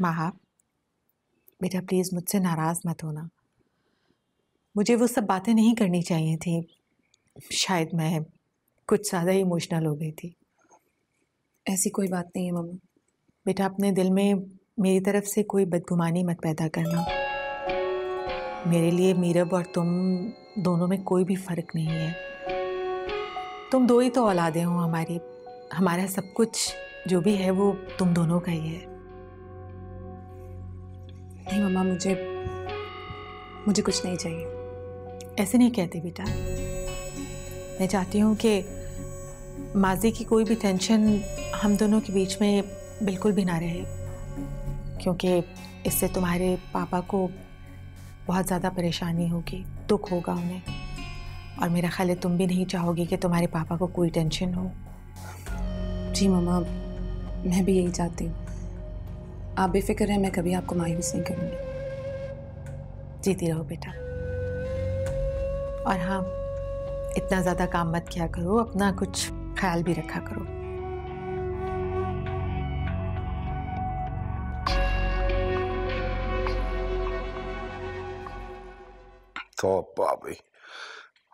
माहा, बेटा प्लीज़ मुझसे नाराज़ मत होना। मुझे वो सब बातें नहीं करनी चाहिए थी। शायद मैं कुछ ज़्यादा ही इमोशनल हो गई थी। ऐसी कोई बात नहीं है मम्मा। बेटा अपने दिल में मेरी तरफ से कोई बदगुमानी मत पैदा करना। मेरे लिए मीरब और तुम दोनों में कोई भी फ़र्क नहीं है। तुम दो ही तो औलादें हो हमारी। हमारा सब कुछ जो भी है वो तुम दोनों का ही है। नहीं मम्मा, मुझे कुछ नहीं चाहिए। ऐसे नहीं कहती बेटा। मैं चाहती हूँ कि माजी की कोई भी टेंशन हम दोनों के बीच में बिल्कुल भी ना रहे, क्योंकि इससे तुम्हारे पापा को बहुत ज़्यादा परेशानी होगी, दुख होगा उन्हें, और मेरा ख्याल है तुम भी नहीं चाहोगी कि तुम्हारे पापा को कोई टेंशन हो। जी मम्मा, मैं भी यही चाहती हूँ। आप बेफिक्र हैं, मैं कभी आपको मायूस नहीं करूँगी। जीती रहो बेटा। और हाँ, इतना ज़्यादा काम मत किया करो, अपना कुछ ख्याल भी रखा करो। तो भाई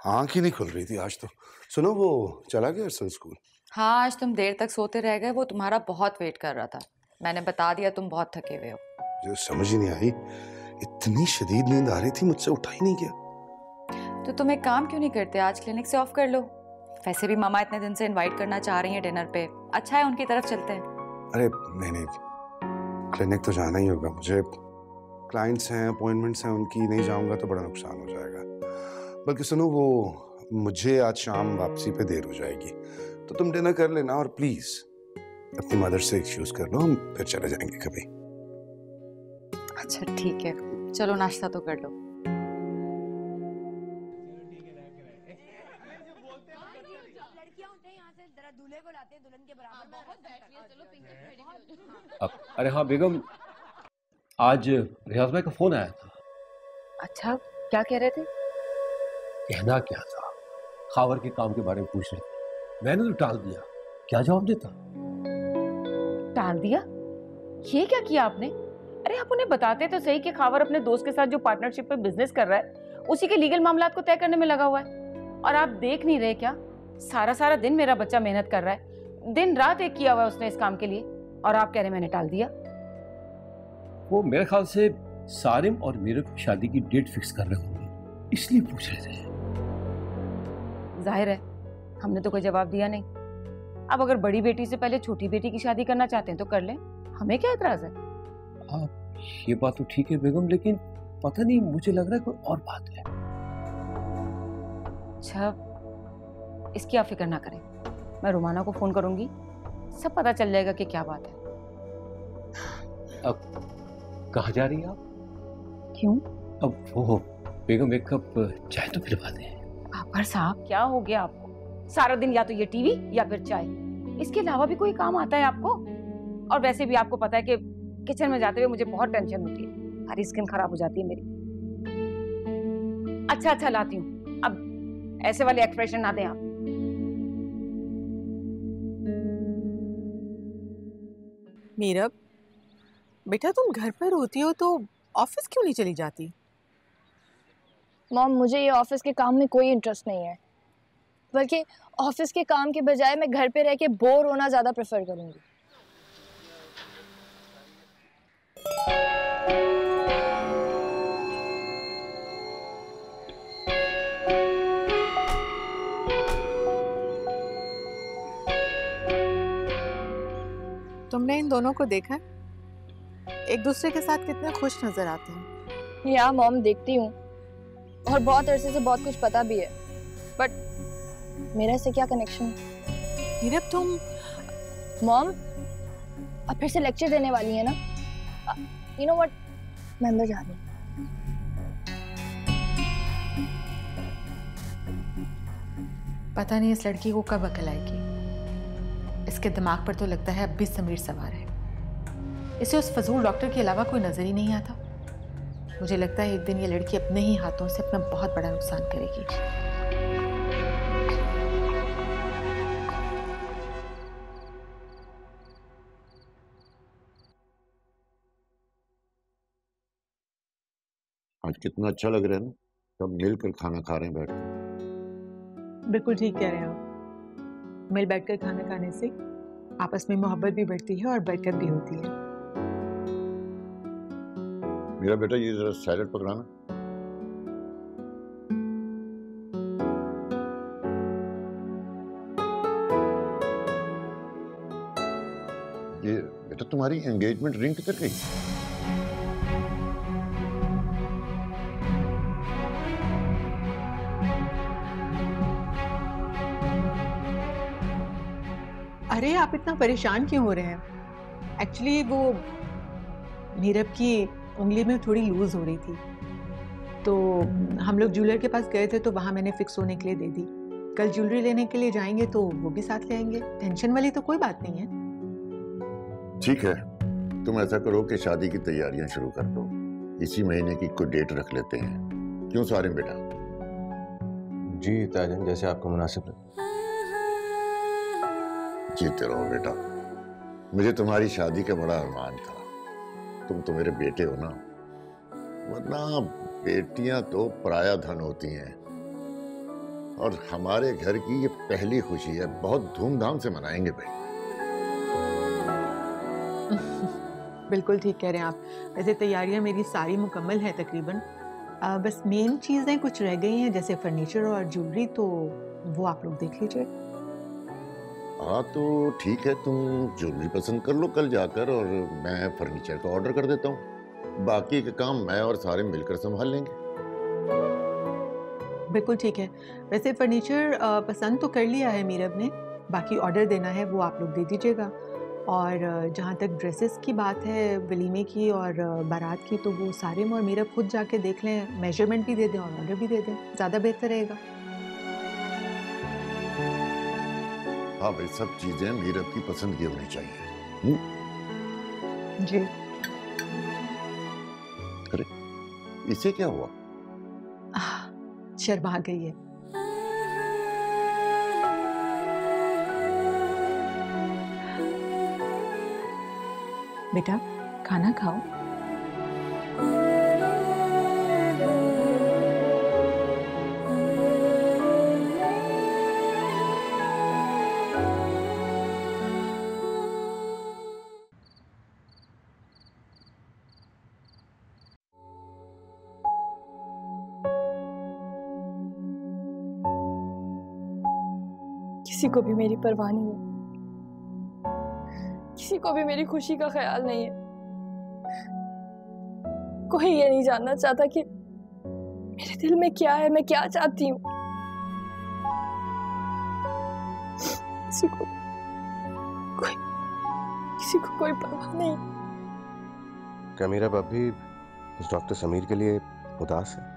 आँख ही नहीं खुल रही थी आज तो। सुनो, वो चला गया अर्सन स्कूल? हाँ, आज तुम देर तक सोते रह गए। वो तुम्हारा बहुत वेट कर रहा था। मैंने बता दिया तुम बहुत थके हुए हो। मुझे समझ ही नहीं आई, इतनी शदीद नींद आ रही थी, मुझसे उठा ही नहीं गया। तो तुम एक काम क्यों नहीं करते, आज क्लिनिक से ऑफ कर लो। वैसे भी मामा इतने दिन से इनवाइट करना चाह रही हैं डिनर पे। अच्छा है, उनकी तरफ चलते हैं। अरे नहीं, क्लिनिक तो जाना ही होगा मुझे। क्लाइंट्स हैं, अपॉइंटमेंट्स हैं, उनकी नहीं जाऊंगा तो बड़ा नुकसान हो जाएगा। बल्कि सुनो, वो मुझे आज शाम वापसी पे देर हो जाएगी, तो तुम डिनर कर लेना और प्लीज अपनी मदर से एक्सक्यूज कर लो, हम फिर चले जाएंगे कभी। अच्छा ठीक है, चलो नाश्ता तो कर लो। अरे हाँ बेगम, आज रियाज भाई का फोन आया था। अच्छा, क्या कह रहे थे? कहना क्या था, खावर के काम के बारे में पूछ रहे थे। मैंने तो टाल दिया, क्या जवाब देता। टाल दिया? ये क्या किया आपने? अरे आप उन्हें बताते तो सही कि खावर अपने दोस्त के साथ जो पार्टनरशिप पे बिजनेस कर रहा है उसी के लीगल मामलात को तय करने में लगा हुआ है। और आप देख नहीं रहे क्या, सारा सारा दिन मेरा बच्चा मेहनत कर रहा है, दिन रात एक किया हुआ है उसने इस काम के लिए, और आप कह रहे मैंने टाल दिया। वो मेरे ख्याल से सारिम और मीरब की शादी की डेट फिक्स कर रहे होंगे, इसलिए पूछ रहे थे। जाहिर है हमने तो कोई जवाब दिया नहीं। अब अगर बड़ी बेटी से पहले छोटी बेटी की शादी करना चाहते हैं तो कर लें, हमें क्या एतराज है। हाँ ये बात तो ठीक है बेगम, लेकिन पता नहीं, मुझे लग रहा है कोई और बात है। अच्छा, इसकी आप फिक्र ना करें, मैं रुमाना को फोन करूंगी, सब पता चल जाएगा कि क्या बात है। अब कहाँ जा रही हैं आप? क्यों? अब वो बेगम एक कप चाय तो पिलवा दें। बाबर साहब क्या हो गया आपको? सारा दिन या तो ये टीवी या फिर चाय, इसके अलावा भी कोई काम आता है आपको? और वैसे भी आपको पता है कि किचन में जाते हुए मुझे बहुत टेंशन होती है, सारी स्किन खराब हो जाती है मेरी। अच्छा लाती हूँ, अब ऐसे वाले एक्सप्रेशन ना दें आप। मीरब बेटा, तुम घर पर होती हो तो ऑफिस क्यों नहीं चली जाती? मॉम, मुझे ये ऑफिस के काम में कोई इंटरेस्ट नहीं है, बल्कि ऑफिस के काम के बजाय मैं घर पे रह के बोर होना ज़्यादा प्रेफर करूँगी। तुमने इन दोनों को देखा, एक दूसरे के साथ कितने खुश नजर आते हैं। या मॉम, देखती हूँ और बहुत अरसे से बहुत कुछ पता भी है, बट मेरा इससे क्या कनेक्शन? मीरब तुम मॉम अब फिर से लेक्चर देने वाली है ना? यू नो व्हाट, मैं अंदर जा रही हूँ। पता नहीं इस लड़की को कब अकल आएगी। इसके दिमाग पर तो लगता है अब भी समीर सवार है। इसे उस फजूल डॉक्टर के अलावा कोई नजर ही नहीं आता। मुझे लगता है एक दिन ये लड़की अपने ही हाथों से अपना बहुत बड़ा नुकसान करेगी। आज कितना अच्छा लग रहा है ना, सब मिलकर खाना खा रहे हैं बैठ कर। बिल्कुल ठीक कह रहे हैं आप। मिल बैठकर खाना खाने से आपस में मोहब्बत भी बढ़ती है और बरकत भी होती है। मेरा बेटा ये जरा सैलेड पकड़ाना। ये बेटा तुम्हारी एंगेजमेंट रिंग किधर गई? अरे आप इतना परेशान क्यों हो रहे हैं? एक्चुअली वो नीरव की उंगली में थोड़ी लूज हो रही थी, तो हम लोग ज्वेलर के पास गए थे, तो वहां मैंने फिक्स होने के लिए दे दी। कल ज्वेलरी लेने के लिए जाएंगे तो वो भी साथ ले आएंगे। टेंशन वाली तो कोई बात नहीं है। ठीक है, तुम ऐसा करो कि शादी की तैयारियां शुरू कर दो। इसी महीने की कोई डेट रख लेते हैं, क्यों सारिम बेटा? जी ताजन, जैसे आपको मुनासिब लगे। जीते रहो बेटा, मुझे तुम्हारी शादी का बड़ा अरमान था। तुम तो मेरे बेटे हो ना, वरना बेटियां तो पराया धन होती हैं। और हमारे घर की ये पहली खुशी है, बहुत धूमधाम से मनाएंगे भाई। बिल्कुल ठीक कह रहे हैं आप। वैसे तैयारियां मेरी सारी मुकम्मल है तकरीबन। बस मेन चीज़ें कुछ रह गई हैं, जैसे फर्नीचर और ज्वेलरी, तो वो आप लोग देख लीजिए। हाँ तो ठीक है, तुम ज्वेलरी पसंद कर लो कल जाकर, और मैं फर्नीचर का ऑर्डर कर देता हूँ। बाकी का काम मैं और सारे मिलकर संभाल लेंगे। बिल्कुल ठीक है। वैसे फर्नीचर पसंद तो कर लिया है मीरब ने, बाकी ऑर्डर देना है वो आप लोग दे दीजिएगा। और जहाँ तक ड्रेसेस की बात है वलीमे की और बारात की, तो वो सारिम और मीरब खुद जाके देख लें, मेजरमेंट भी दे दें और ऑर्डर भी दे दें, ज़्यादा बेहतर रहेगा। हाँ भाई, सब चीजें मीरब की पसंद की होनी चाहिए। जी। अरे इसे क्या हुआ? शर्मा गई है। बेटा खाना खाओ। किसी को भी मेरी परवाह नहीं है, किसी को भी मेरी खुशी का ख्याल नहीं है। कोई ये नहीं जानना चाहता कि मेरे दिल में क्या है, मैं क्या चाहती हूँ। किसी को कोई परवाह नहीं। क्या मीरा अभी उस डॉक्टर समीर के लिए उदास है?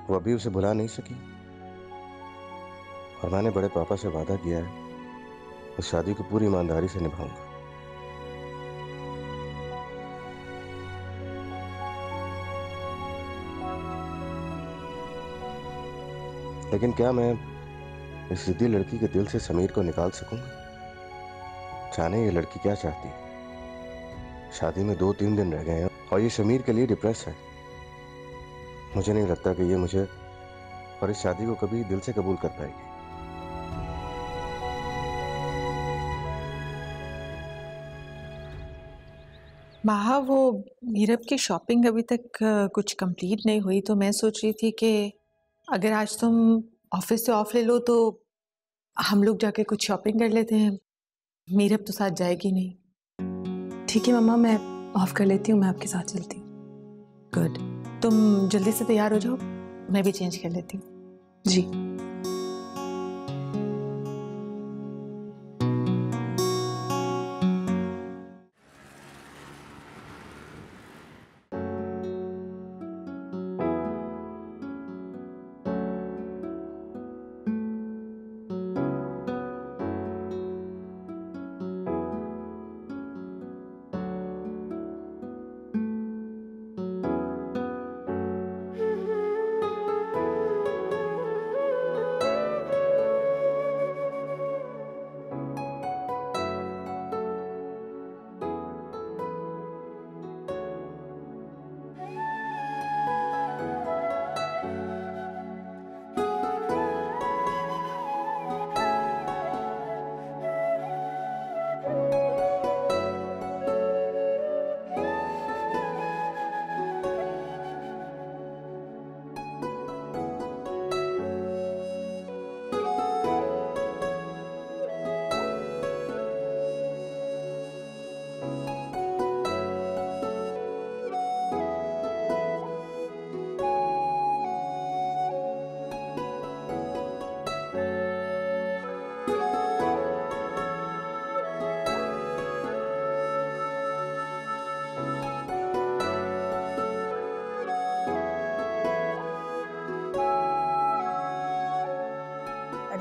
वो अभी उसे भुला नहीं सकी, और मैंने बड़े पापा से वादा किया है उस शादी को पूरी ईमानदारी से निभाऊंगा। लेकिन क्या मैं इस जिद्दी लड़की के दिल से समीर को निकाल सकूंगा? जाने ये लड़की क्या चाहती है। शादी में 2-3 दिन रह गए हैं और ये समीर के लिए डिप्रेस है। मुझे नहीं लगता कि ये मुझे और इस शादी को कभी दिल से कबूल कर पाएगी। माहा, वो नीरब की शॉपिंग अभी तक कुछ कंप्लीट नहीं हुई, तो मैं सोच रही थी कि अगर आज तुम ऑफिस से ऑफ ले लो तो हम लोग जाके कुछ शॉपिंग कर लेते हैं। मीरब तो साथ जाएगी नहीं। ठीक है मम्मा, मैं ऑफ कर लेती हूँ, मैं आपके साथ चलती हूँ। गुड। तुम जल्दी से तैयार हो जाओ, मैं भी चेंज कर लेती हूँ। जी।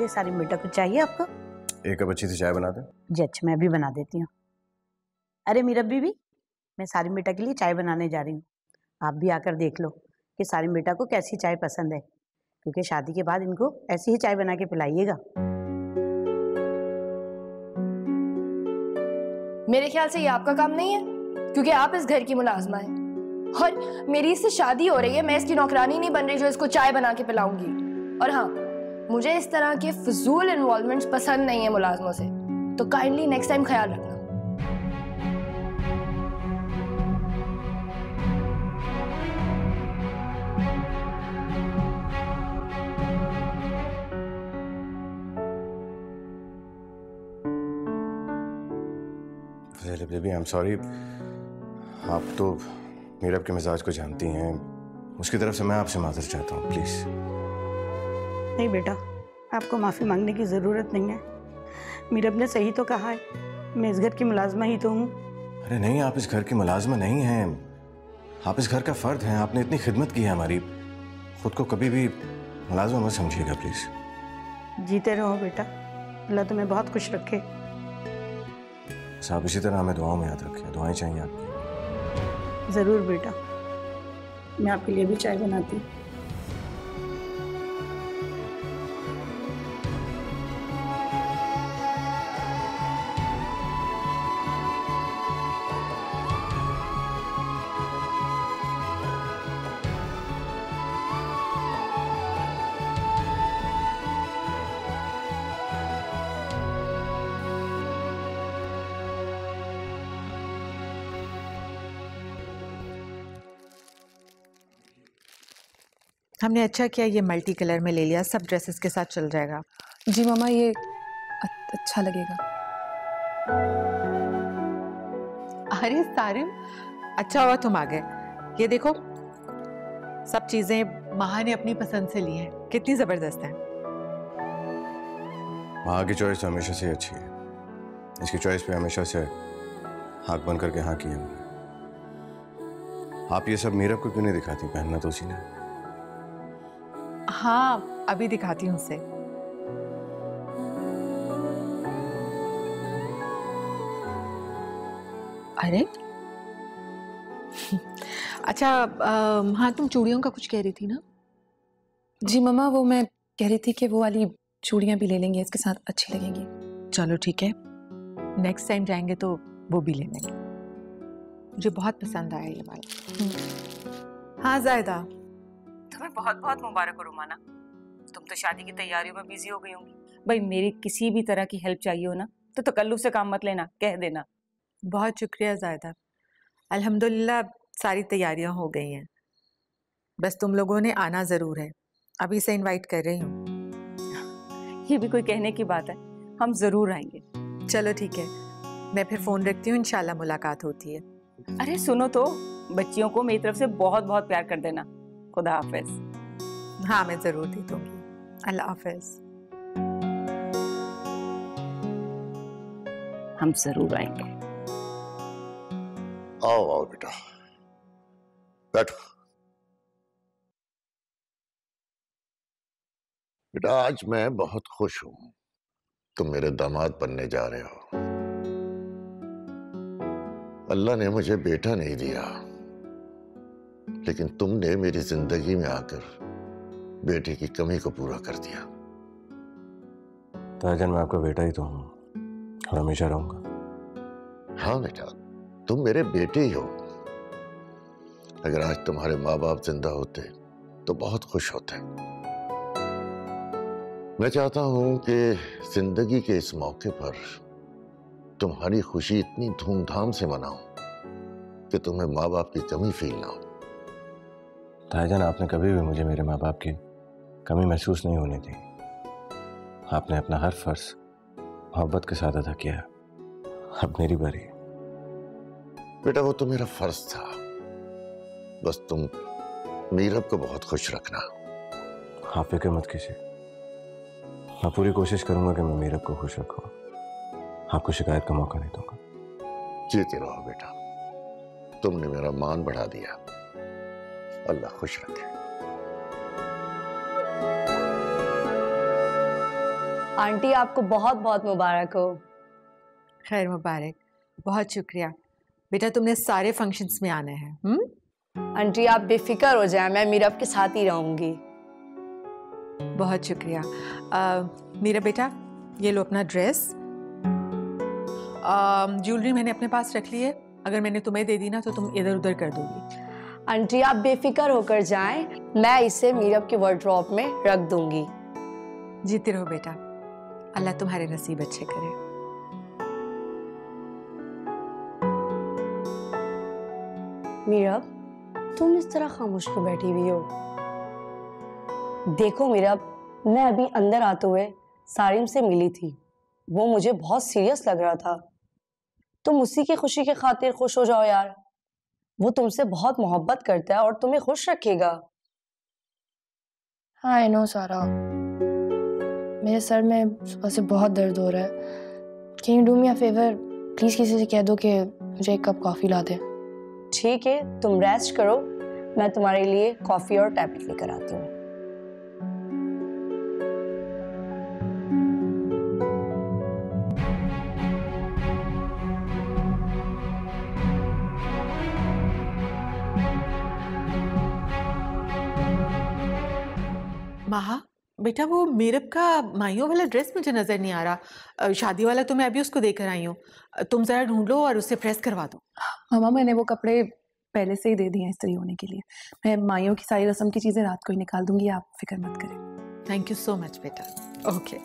दे सारी बेटा, कुछ चाहिए आपको? एक कप अच्छी सी चाय बना दे। जी अच्छा, मैं भी बना देती हूँ। अरे मीरा बीबी, मैं सारी बेटा के लिए चाय बनाने जा रही हूँ। आप भी आकर देख लो कि सारी बेटा को कैसी चाय पसंद है, क्योंकि शादी के बाद इनको ऐसी ही चाय बना के पिलाइएगा। मेरे ख्याल से ये आपका काम नहीं है, क्योंकि आप इस घर की मुलाजमा है और मेरी इससे शादी हो रही है। मैं इसकी नौकरानी नहीं बन रही जो इसको चाय बना के पिलाऊंगी। और हाँ, मुझे इस तरह के फजूल इन्वॉल्वमेंट्स पसंद नहीं है मुलाजमों से, तो काइंडली नेक्स्ट टाइम ख्याल रखना। बेबी आई एम सॉरी, आप तो मीरब के मिजाज को जानती हैं, उसकी तरफ से मैं आपसे माफ़ी चाहता हूँ, प्लीज़। नहीं बेटा, आपको माफ़ी मांगने की ज़रूरत नहीं है। मीरब ने सही तो कहा है, मैं इस घर की मुलाजमा ही तो हूँ। अरे नहीं, आप इस घर की मुलाजमा नहीं हैं, आप इस घर का फ़र्द हैं। आपने इतनी खिदमत की है हमारी, खुद को कभी भी मुलाजमा मत समझिएगा प्लीज़। जीते रहो बेटा, अल्लाह तुम्हें बहुत खुश रखे। आप इसी तरह हमें दुआओं में याद रखें, दुआएं चाहिए आपकी। ज़रूर बेटा, मैं आपके लिए भी चाय बनाती हूँ। हमने अच्छा किया ये मल्टी कलर में ले लिया, सब ड्रेसेस के साथ चल जाएगा। जी मम्मा, ये अच्छा लगेगा। अरे सारिम, अच्छा हुआ तुम आ गए। ये देखो, सब चीजें महा ने अपनी पसंद से ली हैं, कितनी जबरदस्त है। महा की चॉइस हमेशा से अच्छी है, इसकी चॉइस पे हमेशा से हाथ बन करके हाँ किया हमने। आप ये सब मीरब को क्यों नहीं दिखाती? पहनना तो उसी ने। हाँ, अभी दिखाती हूँ उसे। अरे अच्छा, हाँ तुम चूड़ियों का कुछ कह रही थी ना? जी मम्मा, वो मैं कह रही थी कि वो वाली चूड़ियाँ भी ले लेंगे, इसके साथ अच्छी लगेंगी। चलो ठीक है, नेक्स्ट टाइम जाएंगे तो वो भी ले लेंगे। मुझे बहुत पसंद आया ये वाला। हाँ जायदा, तुम्हें बहुत बहुत मुबारक हो रुमाना, तुम तो शादी की तैयारियों में बिजी हो गई होंगी। भाई मेरी किसी भी तरह की हेल्प चाहिए हो ना तो तकल्लुफ से काम मत लेना, कह देना। बहुत शुक्रिया जायदा, अल्हम्दुलिल्लाह सारी तैयारियां हो गई हैं, बस तुम लोगों ने आना जरूर है। अभी से इनवाइट कर रही हूँ। ये भी कोई कहने की बात है, हम जरूर आएंगे। चलो ठीक है, मैं फिर फोन रखती हूँ, इंशाल्लाह मुलाकात होती है। अरे सुनो तो, बच्चियों को मेरी तरफ से बहुत बहुत प्यार कर देना। खुदा हाफिज। हाँ मैं जरूर दे दूंगी। अल्लाह हाफिज। हम जरूर आएंगे। आओ आओ बेटा, बैठो। बेटा आज मैं बहुत खुश हूं, तुम मेरे दामाद बनने जा रहे हो। अल्लाह ने मुझे बेटा नहीं दिया, लेकिन तुमने मेरी जिंदगी में आकर बेटे की कमी को पूरा कर दिया। ताजन, मैं आपका बेटा ही तो हूँ और हमेशा रहूंगा। हाँ बेटा, तुम मेरे बेटे ही हो। अगर आज तुम्हारे माँ बाप जिंदा होते तो बहुत खुश होते। मैं चाहता हूं कि जिंदगी के इस मौके पर तुम्हारी खुशी इतनी धूमधाम से मनाऊं कि तुम्हें माँ बाप की कमी फील ना हो। ताईजान, आपने कभी भी मुझे मेरे माँ बाप की कमी महसूस नहीं होने दी। आपने अपना हर फर्ज मोहब्बत के साथ अदा किया। अब मेरी बारी। बेटा वो तो मेरा फर्ज था, बस तुम मीरब को बहुत खुश रखना। आप फिक्र मत कीजिए, मैं पूरी कोशिश करूंगा कि मैं मीरब को खुश रखूं। आपको शिकायत का मौका नहीं दूंगा। जीते रहो बेटा, तुमने मेरा मान बढ़ा दिया। अल्लाह खुश रखे। आंटी आपको बहुत बहुत मुबारक हो। खैर मुबारक, बहुत शुक्रिया बेटा, तुमने सारे फंक्शंस में आना है। आंटी आप बेफिक्र हो जाए, मैं मीरब के साथ ही रहूंगी। बहुत शुक्रिया। मेरा बेटा ये लो अपना ड्रेस, ज्वेलरी मैंने अपने पास रख ली है, अगर मैंने तुम्हें दे दी ना तो तुम इधर उधर कर दोगी। आंटी आप बेफिक्र होकर जाएं, मैं इसे मीरब के वार्डरोब में रख दूंगी। जीते रहो बेटा, अल्लाह तुम्हारे नसीब अच्छे करे। मीरब तुम इस तरह खामोश क्यों बैठी हुई हो? देखो मीरब, मैं अभी अंदर आते हुए सारिम से मिली थी, वो मुझे बहुत सीरियस लग रहा था। तुम उसी की खुशी के खातिर खुश हो जाओ यार, वो तुमसे बहुत मोहब्बत करता है और तुम्हें खुश रखेगा। हाँ आई नो सारा, मेरे सर में सुबह से बहुत दर्द हो रहा है। Can you do me a favour, please किसी से कह दो कि मुझे एक कप कॉफी ला दे। ठीक है, तुम रेस्ट करो, मैं तुम्हारे लिए कॉफी और टैबलेट लेकर आती हूँ। माहा बेटा, वो मीरब का माइयों वाला ड्रेस मुझे नजर नहीं आ रहा, शादी वाला तो मैं अभी उसको देकर आई हूँ, तुम जरा ढूंढ लो और उससे प्रेस करवा दो। मामा मैंने वो कपड़े पहले से ही दे दिए हैं इस्त्री होने के लिए, मैं माइयों की सारी रस्म की चीज़ें रात को ही निकाल दूंगी, आप फिक्र मत करें। थैंक यू सो मच बेटा। ओके